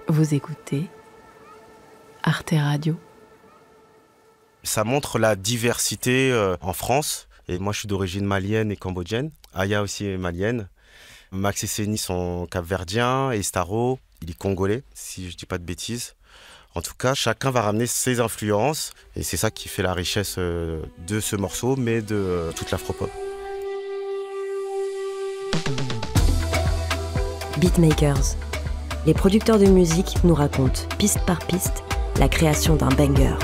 Vous écoutez Arte Radio. Ça montre la diversité en France. Et moi, je suis d'origine malienne et cambodgienne. Aya aussi est malienne. Max et Seni sont capverdiens et Staro, il est congolais, si je ne dis pas de bêtises. En tout cas, chacun va ramener ses influences. Et c'est ça qui fait la richesse de ce morceau, mais de toute l'afropop. Beatmakers. Les producteurs de musique nous racontent, piste par piste, la création d'un banger.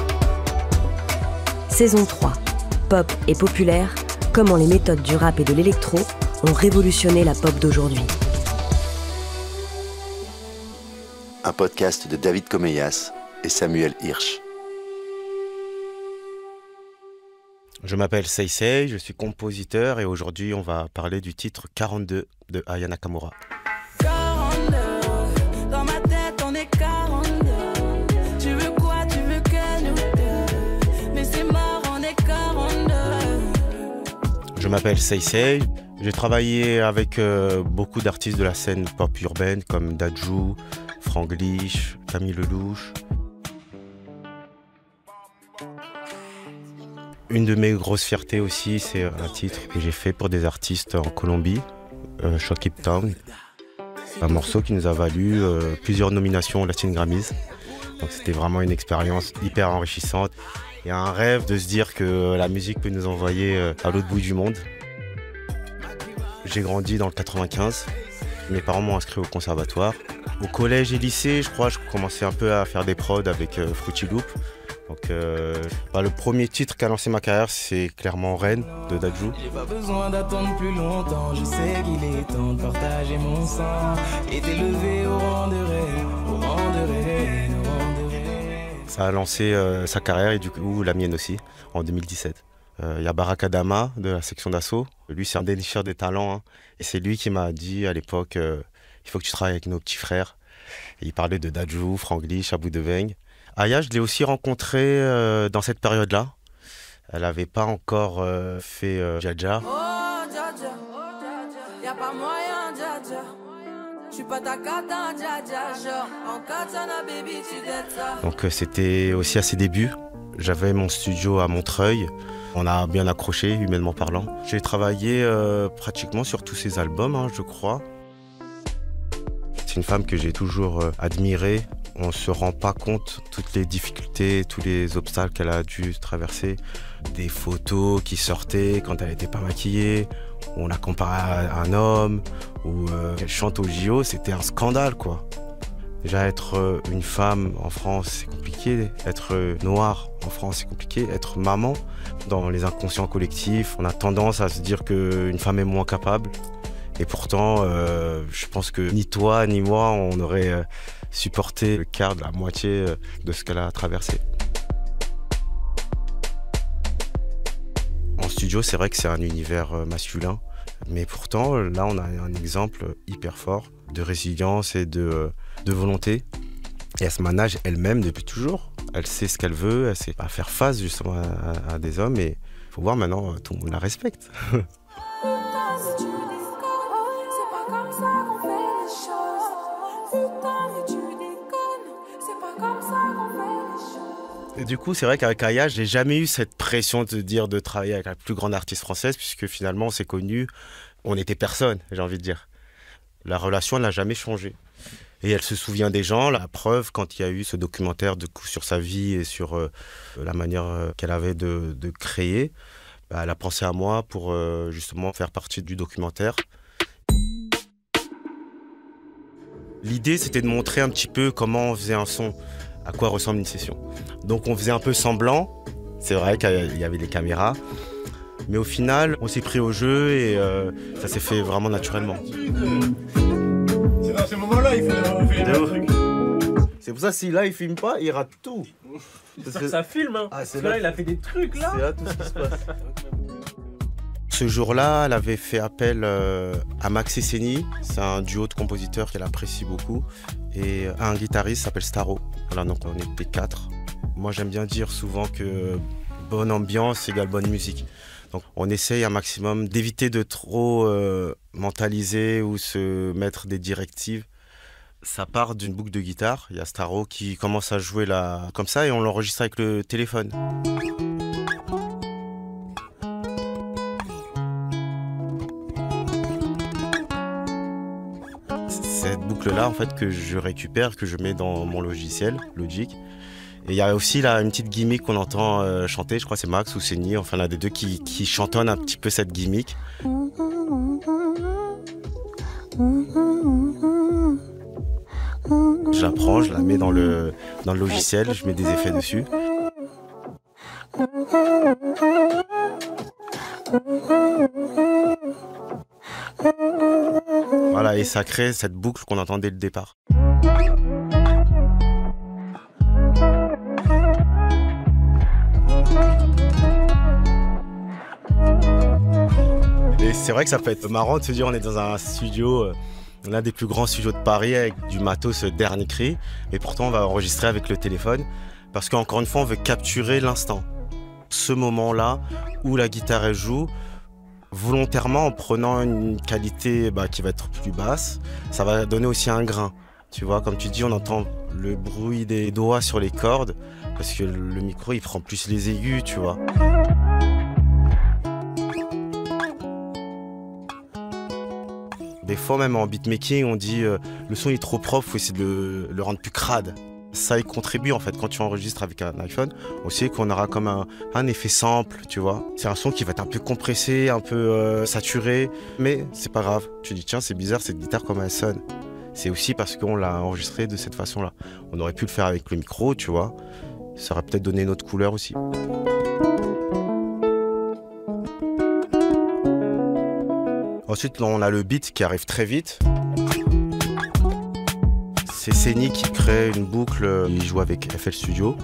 Saison 3. Pop et populaire, comment les méthodes du rap et de l'électro ont révolutionné la pop d'aujourd'hui. Un podcast de David Comeyas et Samuel Hirsch. Je m'appelle Seisei, je suis compositeur et aujourd'hui on va parler du titre 42 de Aya Nakamura. Je m'appelle Seisei, j'ai travaillé avec beaucoup d'artistes de la scène pop urbaine comme Dadju, Franglish, Camille Lelouch. Une de mes grosses fiertés aussi, c'est un titre que j'ai fait pour des artistes en Colombie, Shock It Town. Un morceau qui nous a valu plusieurs nominations aux Latin Grammys. Donc c'était vraiment une expérience hyper enrichissante. Il y a un rêve de se dire que la musique peut nous envoyer à l'autre bout du monde. J'ai grandi dans le 95. Mes parents m'ont inscrit au conservatoire. Au collège et lycée, je crois, je commençais un peu à faire des prods avec Fruity Loop. Donc, le premier titre qui a lancé ma carrière, c'est clairement Reine de Dadju. J'ai pas besoin d'attendre plus longtemps, je sais qu'il est temps de partager mon sang et d'élever au rang de reine, au rang de reine, au rang de reine. Ça a lancé sa carrière et du coup la mienne aussi, en 2017. Il y a Baraka Dama de la section d'assaut. Lui, c'est un dénicheur des talents. Hein. Et c'est lui qui m'a dit à l'époque, il faut que tu travailles avec nos petits frères. Et il parlait de Dadju, Franglish, Abou Deveng. Aya, je l'ai aussi rencontrée dans cette période-là. Elle n'avait pas encore fait Dja. Oh Dja, y'a pas moyen Dja. J'suis pas ta cata Dja, genre en katana baby tu dettes ça. Donc c'était aussi à ses débuts. J'avais mon studio à Montreuil. On a bien accroché, humainement parlant. J'ai travaillé pratiquement sur tous ses albums, hein, je crois. C'est une femme que j'ai toujours admirée. On ne se rend pas compte toutes les difficultés, tous les obstacles qu'elle a dû traverser. Des photos qui sortaient quand elle n'était pas maquillée, où on la comparait à un homme, ou qu'elle chante au JO, c'était un scandale, quoi. Déjà, être une femme en France, c'est compliqué. Être noire en France, c'est compliqué. Être maman, dans les inconscients collectifs, on a tendance à se dire qu'une femme est moins capable. Et pourtant, je pense que ni toi, ni moi, on aurait supporté le quart de la moitié de ce qu'elle a traversé. En studio, c'est vrai que c'est un univers masculin. Mais pourtant, là, on a un exemple hyper fort de résilience et de volonté. Et elle se manage elle-même depuis toujours. Elle sait ce qu'elle veut, elle sait pas faire face justement à des hommes. Et il faut voir maintenant, tout le monde la respecte. Et du coup, c'est vrai qu'avec Aya, j'ai jamais eu cette pression de travailler avec la plus grande artiste française, puisque finalement, on s'est connus, on n'était personne, j'ai envie de dire. La relation n'a jamais changé. Et elle se souvient des gens. La preuve, quand il y a eu ce documentaire sur sa vie et sur la manière qu'elle avait de créer, elle a pensé à moi pour justement faire partie du documentaire. L'idée, c'était de montrer un petit peu comment on faisait un son, à quoi ressemble une session. Donc on faisait un peu semblant, c'est vrai qu'il y avait des caméras, mais au final, on s'est pris au jeu et ça s'est fait vraiment naturellement. C'est dans ce moment-là, il fait un truc. C'est pour ça, si là, il filme pas, il rate tout. C'est que ça filme, hein. Parce que là, il a fait des trucs, là. C'est là tout ce qui se passe. Ce jour-là, elle avait fait appel à Max et Seni. C'est un duo de compositeurs qu'elle apprécie beaucoup. Et un guitariste qui s'appelle Staro. Voilà, donc on était 4. Moi, j'aime bien dire souvent que bonne ambiance égale bonne musique. Donc on essaye un maximum d'éviter de trop mentaliser ou se mettre des directives. Ça part d'une boucle de guitare, il y a Staro qui commence à jouer là comme ça et on l'enregistre avec le téléphone. Cette boucle-là, en fait, que je récupère, que je mets dans mon logiciel, Logic. Et il y a aussi là une petite gimmick qu'on entend chanter, je crois que c'est Max ou c'est Ni, enfin l'un des deux qui chantonne un petit peu cette gimmick. Je la prends, je la mets dans le logiciel, je mets des effets dessus. Voilà, et ça crée cette boucle qu'on entend dès le départ. Et c'est vrai que ça peut être marrant de se dire on est dans un studio, l'un des plus grands studios de Paris avec du matos dernier cri, et pourtant on va enregistrer avec le téléphone parce qu'encore une fois on veut capturer l'instant. Ce moment-là où la guitare elle joue, volontairement en prenant une qualité qui va être plus basse, ça va donner aussi un grain. Tu vois, comme tu dis, on entend le bruit des doigts sur les cordes parce que le micro il prend plus les aigus, tu vois. Des fois même en beatmaking on dit le son est trop propre, il faut essayer de le rendre plus crade. Ça y contribue en fait, quand tu enregistres avec un iPhone, on sait qu'on aura comme un effet sample, tu vois. C'est un son qui va être un peu compressé, un peu saturé, mais c'est pas grave. Tu dis tiens c'est bizarre cette guitare comment elle sonne. C'est aussi parce qu'on l'a enregistré de cette façon-là. On aurait pu le faire avec le micro, tu vois. Ça aurait peut-être donné une autre couleur aussi. Ensuite, on a le beat qui arrive très vite. C'est Seni qui crée une boucle, il joue avec FL Studio.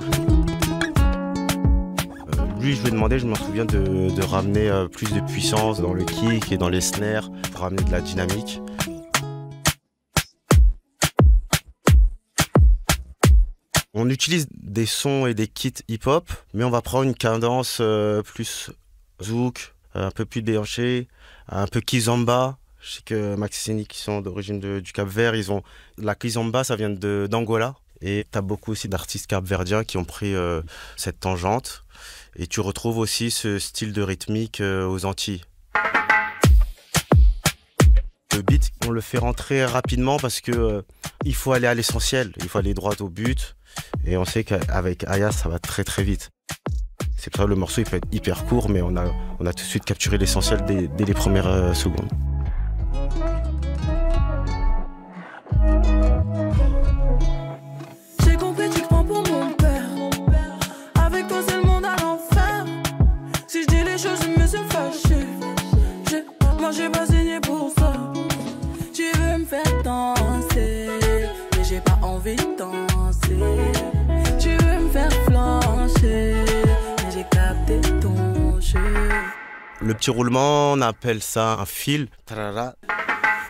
Lui, je lui ai demandé, je me souviens, de ramener plus de puissance dans le kick et dans les snares pour ramener de la dynamique. On utilise des sons et des kits hip-hop, mais on va prendre une cadence plus zouk, un peu plus déhanché, un peu kizomba. Je sais que Max et Seni qui sont d'origine du Cap-Vert, ils ont la kizomba, ça vient d'Angola. Et tu as beaucoup aussi d'artistes capverdiens qui ont pris cette tangente. Et tu retrouves aussi ce style de rythmique aux Antilles. Le beat, on le fait rentrer rapidement parce que il faut aller à l'essentiel, il faut aller droit au but. Et on sait qu'avec Aya, ça va très très vite. C'est pour ça que le morceau il peut être hyper court, mais on a tout de suite capturé l'essentiel dès les premières secondes. J'ai compris, tu te prends pour mon père. Avec toi, c'est le monde à l'enfer. Si je dis les choses, je me suis fâché. Moi, j'ai pas signé pour ça. Tu veux me faire danser, mais j'ai pas envie de danser. Tu veux me faire flancher, mais j'ai capté ton jeu. Le petit roulement, on appelle ça un fil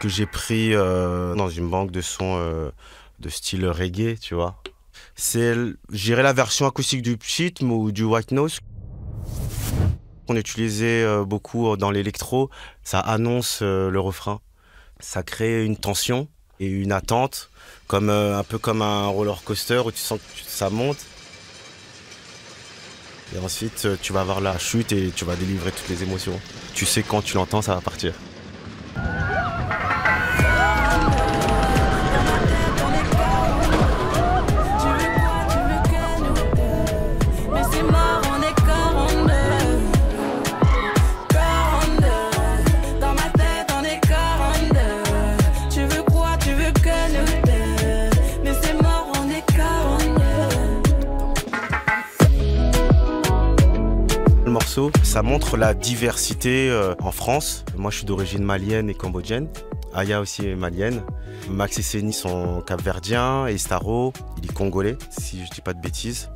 que j'ai pris dans une banque de sons de style reggae, tu vois. C'est, j'irais la version acoustique du Pchitm ou du White Nose. On utilisait beaucoup dans l'électro, ça annonce le refrain. Ça crée une tension et une attente, comme, un peu comme un roller coaster où tu sens que ça monte. Et ensuite, tu vas avoir la chute et tu vas délivrer toutes les émotions. Tu sais quand tu l'entends, ça va partir. Ça montre la diversité en France. Moi, je suis d'origine malienne et cambodgienne. Aya aussi est malienne. Max et Seni sont capverdiens et Staro, il est congolais, si je dis pas de bêtises.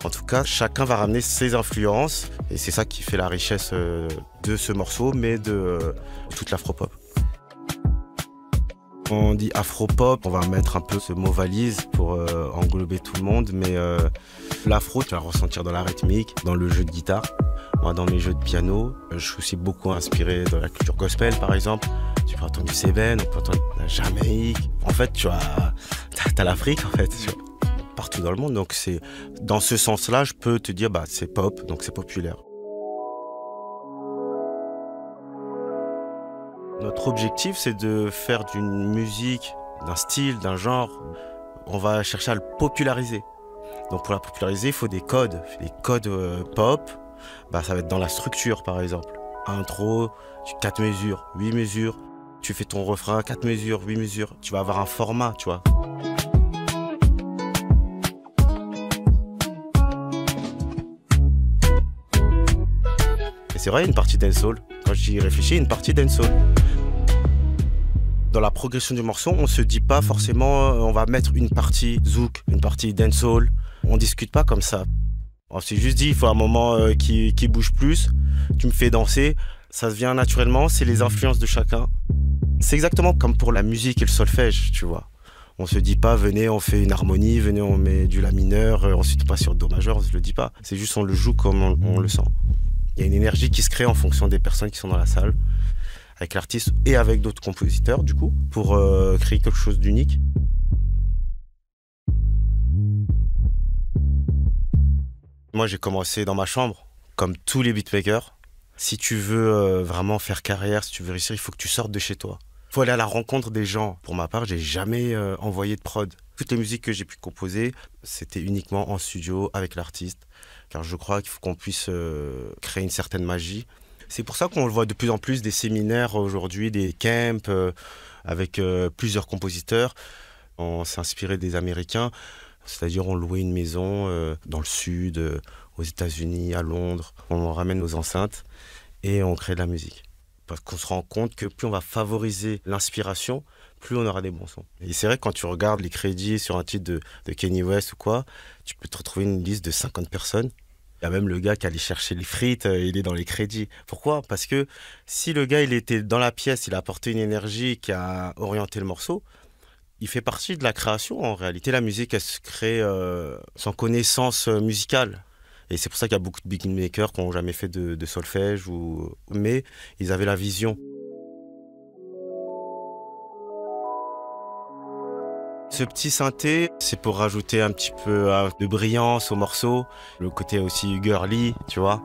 En tout cas, chacun va ramener ses influences et c'est ça qui fait la richesse de ce morceau, mais de toute l'afropop. On dit afropop, on va mettre un peu ce mot valise pour englober tout le monde, mais l'afro, tu vas le ressentir dans la rythmique, dans le jeu de guitare. Moi, dans mes jeux de piano, je suis aussi beaucoup inspiré de la culture gospel, par exemple. Tu peux entendre du Seven, on peut entendre de la Jamaïque. En fait, tu vas t'as l'Afrique en fait, tu vois, partout dans le monde. Donc c'est dans ce sens-là, je peux te dire c'est pop, donc c'est populaire. Notre objectif, c'est de faire d'une musique, d'un style, d'un genre, on va chercher à le populariser. Donc pour la populariser, il faut des codes pop. Ça va être dans la structure par exemple. Intro, 4 mesures, 8 mesures. Tu fais ton refrain, 4 mesures, 8 mesures. Tu vas avoir un format, tu vois. Et c'est vrai, il y a une partie dancehall. Quand j'y réfléchis, une partie dancehall. Dans la progression du morceau, on se dit pas forcément on va mettre une partie zouk, une partie dancehall. On discute pas comme ça. On s'est juste dit il faut un moment qui bouge plus. Tu me fais danser, ça se vient naturellement, c'est les influences de chacun. C'est exactement comme pour la musique et le solfège, tu vois. On se dit pas venez on fait une harmonie, venez on met du la mineur, ensuite on passe sur do majeur, on se le dit pas. C'est juste on le joue comme on le sent. Il y a une énergie qui se crée en fonction des personnes qui sont dans la salle, avec l'artiste et avec d'autres compositeurs du coup, pour créer quelque chose d'unique. Moi j'ai commencé dans ma chambre, comme tous les beatmakers. Si tu veux vraiment faire carrière, si tu veux réussir, il faut que tu sortes de chez toi. Il faut aller à la rencontre des gens. Pour ma part, j'ai jamais envoyé de prod. Toutes les musiques que j'ai pu composer, c'était uniquement en studio avec l'artiste. Car je crois qu'il faut qu'on puisse créer une certaine magie. C'est pour ça qu'on le voit de plus en plus des séminaires aujourd'hui, des camps avec plusieurs compositeurs. On s'est inspiré des Américains, c'est-à-dire on louait une maison dans le sud, aux États-Unis, à Londres. On ramène nos enceintes et on crée de la musique. Parce qu'on se rend compte que plus on va favoriser l'inspiration, plus on aura des bons sons. Et c'est vrai que quand tu regardes les crédits sur un titre de Kanye West ou quoi, tu peux te retrouver une liste de 50 personnes. Il y a même le gars qui allait chercher les frites, il est dans les crédits. Pourquoi ? Parce que si le gars il était dans la pièce, il a apporté une énergie qui a orienté le morceau, il fait partie de la création en réalité. La musique, elle se crée sans connaissance musicale. Et c'est pour ça qu'il y a beaucoup de beatmakers qui n'ont jamais fait de solfège, mais ils avaient la vision. Ce petit synthé, c'est pour rajouter un petit peu de brillance au morceau, le côté aussi girly, tu vois.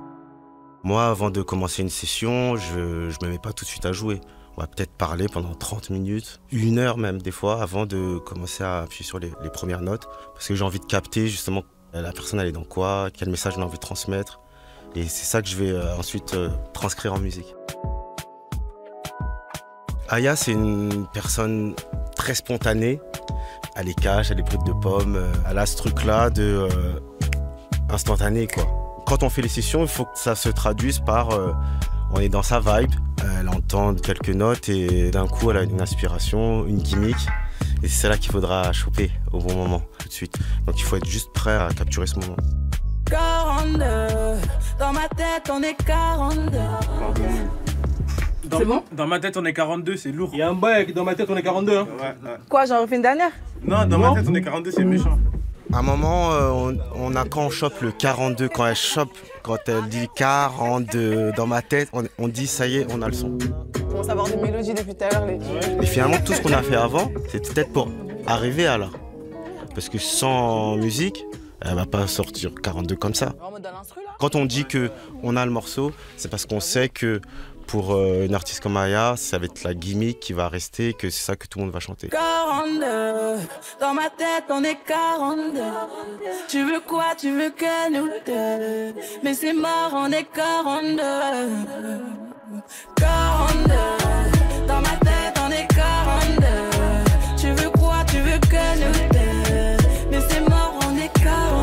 Moi, avant de commencer une session, je me mets pas tout de suite à jouer. On va peut-être parler pendant 30 minutes, 1 heure même des fois, avant de commencer à appuyer sur les premières notes. Parce que j'ai envie de capter justement la personne elle est dans quoi, quel message on a envie de transmettre. Et c'est ça que je vais ensuite transcrire en musique. Aya, c'est une personne très spontanée. Elle est cash, elle est brute de pomme. Elle a ce truc-là de instantané, quoi. Quand on fait les sessions, il faut que ça se traduise par on est dans sa vibe, elle entend quelques notes et d'un coup elle a une inspiration, une gimmick. Et c'est là qu'il faudra choper au bon moment, tout de suite. Donc il faut être juste prêt à capturer ce moment. 42, dans ma tête on est 42. C'est bon ? Dans ma tête on est 42, c'est lourd. Il y a un bail, dans ma tête on est 42. Hein. Ouais. Quoi, j'en refais une dernière ? Non, dans ma tête on est 42, c'est méchant. À un moment, quand on chope le 42, quand elle dit 42 dans ma tête, on dit ça y est, on a le son. On commence à avoir des mélodies depuis tout à l'heure. Et finalement, tout ce qu'on a fait avant, c'était peut-être pour arriver à là. Parce que sans musique, elle va pas sortir 42 comme ça. Quand on dit qu'on a le morceau, c'est parce qu'on sait que pour une artiste comme Aya, ça va être la gimmick qui va rester, que c'est ça que tout le monde va chanter. 42, dans ma tête on est 42. Tu veux quoi, tu veux que nous deux. Mais c'est mort, on est 42. 42, dans ma tête on est 42. Tu veux quoi, tu veux que nous deux. Mais c'est mort, on est 42.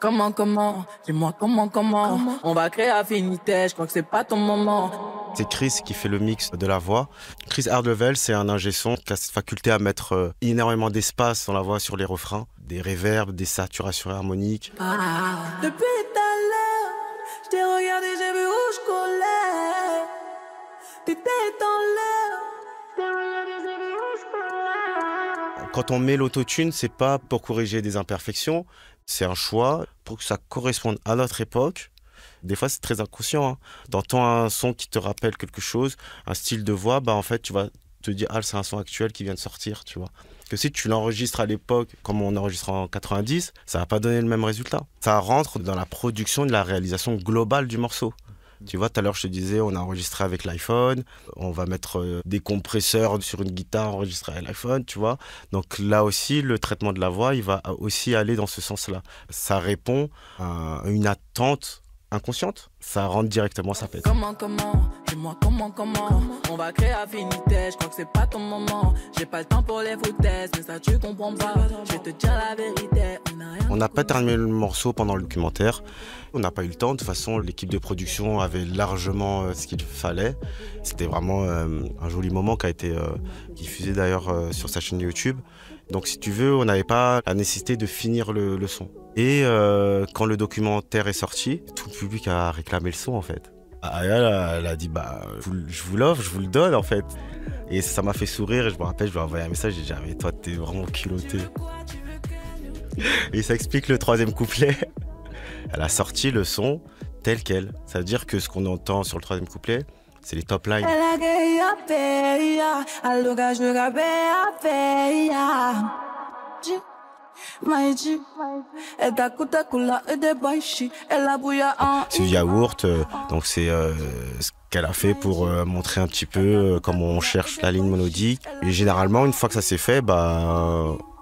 Comment, dis-moi comment. On va créer affinité, je crois que c'est pas ton moment. C'est Chris qui fait le mix de la voix. Chris Hardlevel, c'est un ingé son qui a cette faculté à mettre énormément d'espace dans la voix sur les refrains. Des réverbes, des saturations harmoniques. Depuis tout à l'heure, je t'ai regardé, j'ai vu où je collais. T'étais dans l'air. Quand on met l'autotune, c'est pas pour corriger des imperfections, c'est un choix pour que ça corresponde à notre époque. Des fois, c'est très inconscient. Hein. T'entends un son qui te rappelle quelque chose, un style de voix, en fait, tu vas te dis ah c'est un son actuel qui vient de sortir, tu vois. Que si tu l'enregistres à l'époque, comme on enregistre en 90, ça va pas donner le même résultat. Ça rentre dans la production de la réalisation globale du morceau. Tu vois, tout à l'heure, je te disais, on a enregistré avec l'iPhone, on va mettre des compresseurs sur une guitare enregistrée avec l'iPhone, tu vois. Donc là aussi, le traitement de la voix, il va aussi aller dans ce sens-là. Ça répond à une attente inconsciente. Ça rentre directement, ça pète. Comment, dis-moi comment, on va créer affinité, je crois que c'est pas ton moment. J'ai pas le temps pour les foutaises, mais ça tu comprends pas. Je vais te dire la vérité, on n'a pas terminé le morceau pendant le documentaire. On n'a pas eu le temps. De toute façon, l'équipe de production avait largement ce qu'il fallait. C'était vraiment un joli moment qui a été diffusé d'ailleurs sur sa chaîne YouTube. Donc si tu veux, on n'avait pas la nécessité de finir le son. Et quand le documentaire est sorti, tout le public a réclamé le son en fait. Aya, elle a dit je vous l'offre, je vous le donne en fait. Et ça m'a fait sourire et je me rappelle, je lui ai envoyé un message, j'ai dit mais toi t'es vraiment culotté. Et ça explique le troisième couplet. Elle a sorti le son tel quel. Ça veut dire que ce qu'on entend sur le troisième couplet, c'est les top lines. C'est du yaourt, donc c'est ce qu'elle a fait pour montrer un petit peu comment on cherche la ligne mélodique. Et généralement, une fois que ça s'est fait,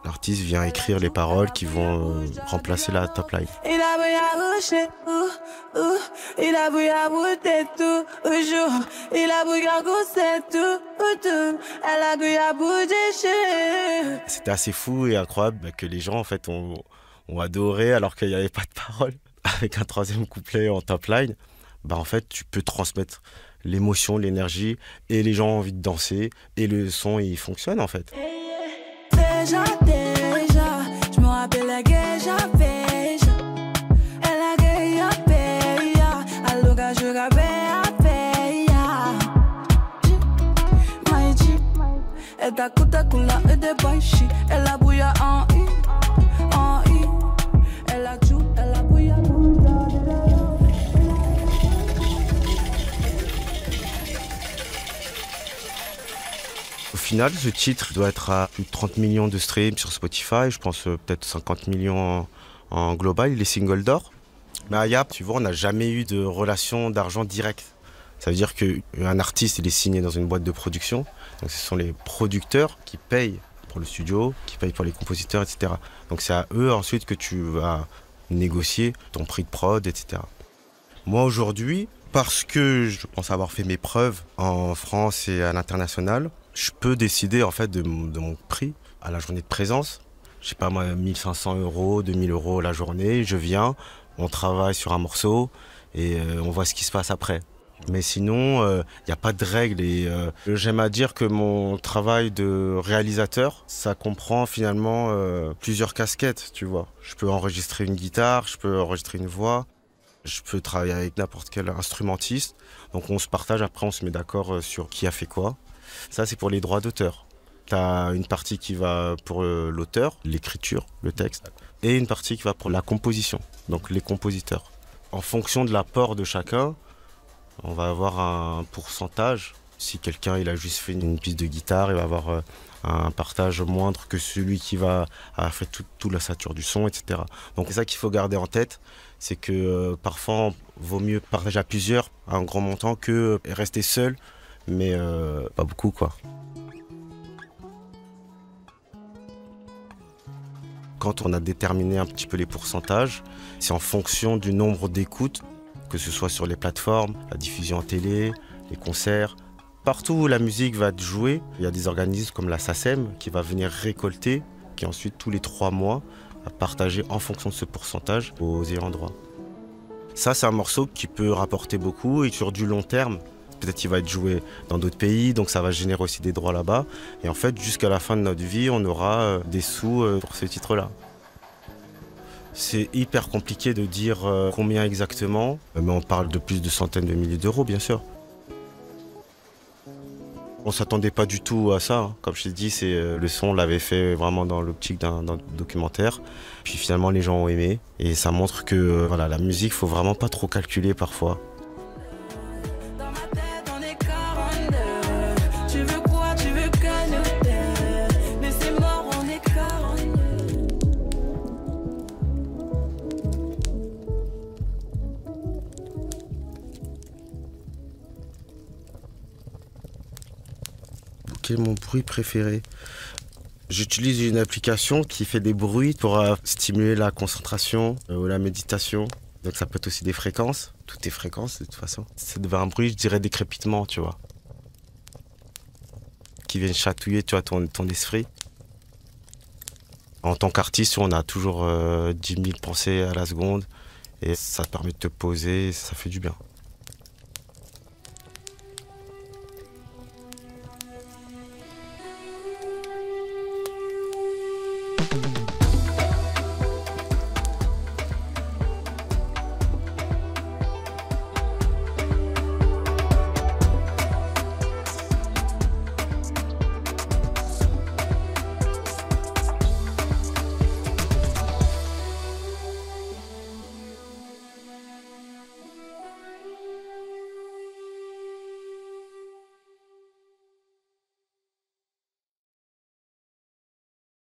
l'artiste vient écrire les paroles qui vont remplacer la top line. C'était assez fou et incroyable que les gens en fait ont adoré alors qu'il n'y avait pas de paroles. Avec un troisième couplet en top line, en fait tu peux transmettre l'émotion, l'énergie et les gens ont envie de danser et le son il fonctionne en fait. Déjà, je me rappelle que j'avais, elle a gagné à payer, alors que je l'avais à payer. Maïdi, elle t'a coûté coula et des baïchis, elle a bouillé en I, elle a tout, elle a bouillé. Au final, ce titre doit être à plus de 30 millions de streams sur Spotify, je pense peut-être 50 millions en global, il est single d'or. Mais Aya, tu vois, on n'a jamais eu de relation d'argent direct. Ça veut dire qu'un artiste, il est signé dans une boîte de production, donc ce sont les producteurs qui payent pour le studio, qui payent pour les compositeurs, etc. Donc c'est à eux ensuite que tu vas négocier ton prix de prod, etc. Moi aujourd'hui, parce que je pense avoir fait mes preuves en France et à l'international, je peux décider en fait de mon prix à la journée de présence. Je sais pas moi, 1500 €, 2000 € la journée, je viens, on travaille sur un morceau et on voit ce qui se passe après. Mais sinon, il n'y a pas de règles et j'aime à dire que mon travail de réalisateur, ça comprend finalement plusieurs casquettes, tu vois. Je peux enregistrer une guitare, je peux enregistrer une voix, je peux travailler avec n'importe quel instrumentiste. Donc on se partage, après on se met d'accord sur qui a fait quoi. Ça c'est pour les droits d'auteur. Tu as une partie qui va pour l'auteur, l'écriture, le texte, et une partie qui va pour la composition, donc les compositeurs. En fonction de l'apport de chacun, on va avoir un pourcentage. Si quelqu'un il a juste fait une piste de guitare, il va avoir un partage moindre que celui qui va avoir fait toute la ossature du son, etc. Donc c'est ça qu'il faut garder en tête, c'est que parfois il vaut mieux partager à plusieurs un grand montant que rester seul, mais pas beaucoup quoi. Quand on a déterminé un petit peu les pourcentages, c'est en fonction du nombre d'écoutes, que ce soit sur les plateformes, la diffusion en télé, les concerts. Partout où la musique va être jouée, il y a des organismes comme la SACEM qui va venir récolter, qui ensuite tous les 3 mois va partager en fonction de ce pourcentage aux ayants droit. Ça c'est un morceau qui peut rapporter beaucoup et sur du long terme, peut-être qu'il va être joué dans d'autres pays, donc ça va générer aussi des droits là-bas. Et en fait, jusqu'à la fin de notre vie, on aura des sous pour ce titre-là. C'est hyper compliqué de dire combien exactement, mais on parle de plus de centaines de milliers d'euros, bien sûr. On ne s'attendait pas du tout à ça, hein. Comme je t'ai dit, le son, on l'avait fait vraiment dans l'optique d'un documentaire. Puis finalement, les gens ont aimé. Et ça montre que voilà, la musique, il ne faut vraiment pas trop calculer parfois. Dans ma tête, on est 42. Tu veux quoi, tu veux Quel est mon bruit préféré? J'utilise une application qui fait des bruits pour stimuler la concentration ou la méditation. Donc ça peut être aussi des fréquences. Tout est fréquence de toute façon. C'est devant un bruit, je dirais des crépitements, tu vois. Qui viennent chatouiller, tu vois, ton esprit. En tant qu'artiste, on a toujours 10 000 pensées à la seconde. Et ça te permet de te poser, ça fait du bien.